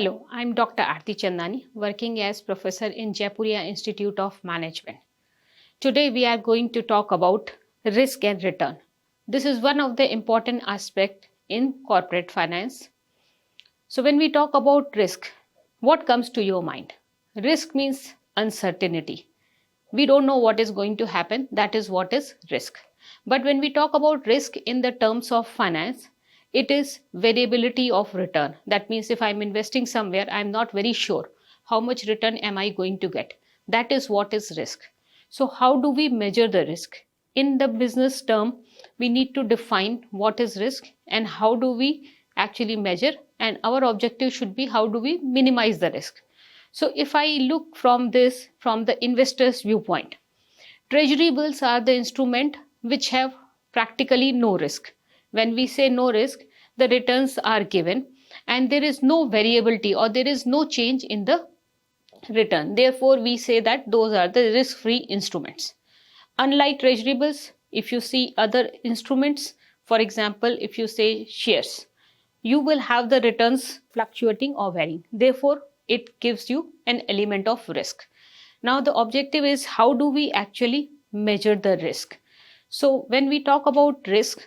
Hello, I'm Dr. Arti Chandani, working as professor in Jaipuria Institute of Management. Today we are going to talk about risk and return. This is one of the important aspects in corporate finance. So when we talk about risk, what comes to your mind? Risk means uncertainty. We don't know what is going to happen. That is what is risk. But when we talk about risk in the terms of finance, it is variability of return. That means if I'm investing somewhere, I'm not very sure how much return am I going to get. That is what is risk. So how do we measure the risk? In the business term, we need to define what is risk and how do we actually measure, and our objective should be how do we minimize the risk. So if I look from this from the investor's viewpoint, treasury bills are the instrument which have practically no risk. When we say no risk, the returns are given and there is no variability or there is no change in the return. Therefore, we say that those are the risk-free instruments. Unlike treasury bills, if you see other instruments, for example, if you say shares, you will have the returns fluctuating or varying. Therefore, it gives you an element of risk. Now, the objective is how do we actually measure the risk? So, when we talk about risk,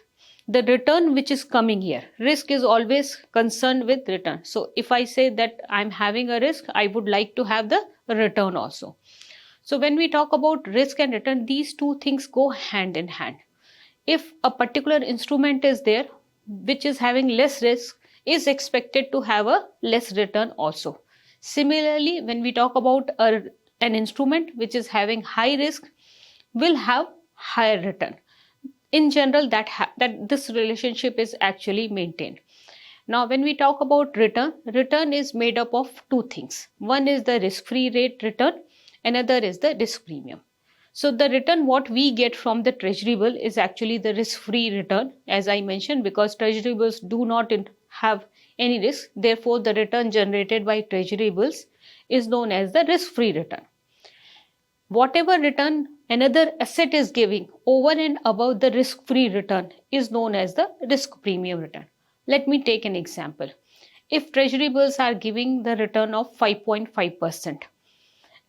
the return which is coming here, risk is always concerned with return. So, if I say that I'm having a risk, I would like to have the return also. So, when we talk about risk and return, these two things go hand in hand. If a particular instrument is there which is having less risk, is expected to have a less return also. Similarly, when we talk about an instrument which is having high risk, will have higher return. In general, that this relationship is actually maintained. Now, when we talk about return is made up of two things. One is the risk-free rate return, another is the risk premium. So the return what we get from the treasury bill is actually the risk-free return, as I mentioned, because treasury bills do not have any risk. Therefore, the return generated by treasury bills is known as the risk-free return. Whatever return another asset is giving over and above the risk-free return is known as the risk premium return. Let me take an example. If treasury bills are giving the return of 5.5%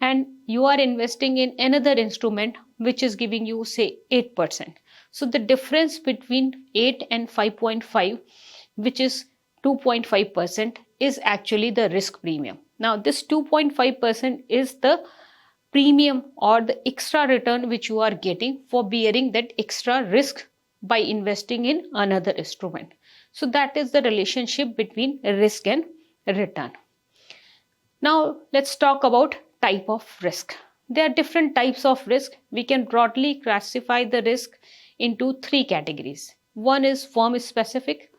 and you are investing in another instrument which is giving you say 8%. So the difference between 8 and 5.5, which is 2.5%, is actually the risk premium. Now this 2.5% is the premium or the extra return which you are getting for bearing that extra risk by investing in another instrument. So that is the relationship between risk and return. Now let's talk about type of risk. There are different types of risk. We can broadly classify the risk into three categories. One is firm specific,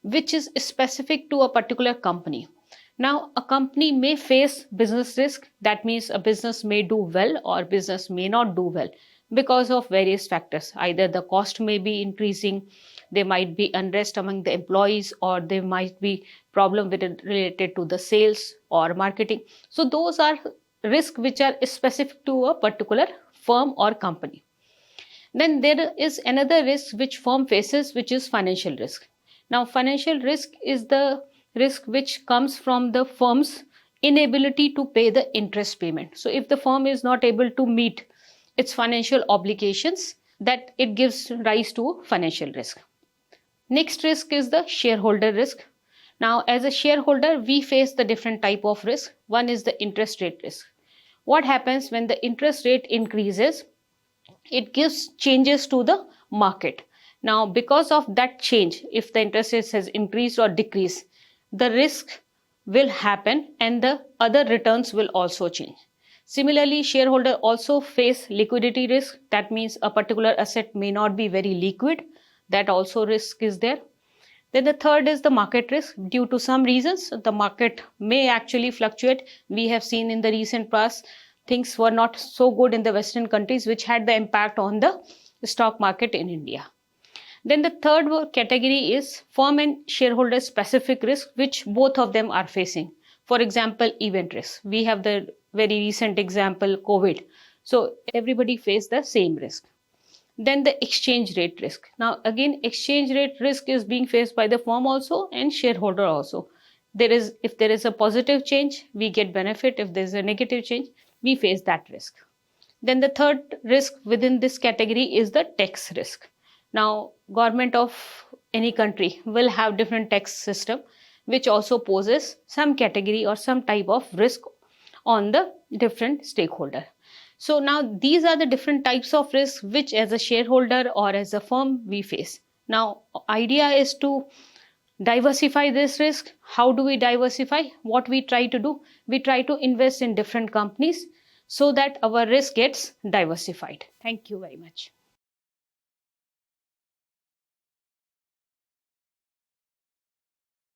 which is specific to a particular company. Now, a company may face business risk. That means a business may do well or business may not do well because of various factors. Either the cost may be increasing, there might be unrest among the employees, or there might be problem related to the sales or marketing. So those are risks which are specific to a particular firm or company. Then there is another risk which firm faces, which is financial risk. Now, financial risk is the risk which comes from the firm's inability to pay the interest payment. So if the firm is not able to meet its financial obligations, that it gives rise to financial risk. Next risk is the shareholder risk. Now, as a shareholder, we face the different type of risk. One is the interest rate risk. What happens when the interest rate increases? It gives changes to the market. Now, because of that change, if the interest rate has increased or decreased, the risk will happen and the other returns will also change. Similarly, shareholders also face liquidity risk. That means a particular asset may not be very liquid. That also risk is there. Then the third is the market risk. Due to some reasons, the market may actually fluctuate. We have seen in the recent past, things were not so good in the Western countries, which had the impact on the stock market in India. Then the third category is firm and shareholder specific risk, which both of them are facing. For example, event risk. We have the very recent example, COVID. So everybody faced the same risk. Then the exchange rate risk. Now again, exchange rate risk is being faced by the firm also and shareholder also. If there is a positive change, we get benefit. If there is a negative change, we face that risk. Then the third risk within this category is the tax risk. Now, government of any country will have different tax system, which also poses some category or some type of risk on the different stakeholder. So now these are the different types of risks which as a shareholder or as a firm we face. Now, idea is to diversify this risk. How do we diversify? What we try to do? We try to invest in different companies so that our risk gets diversified. Thank you very much.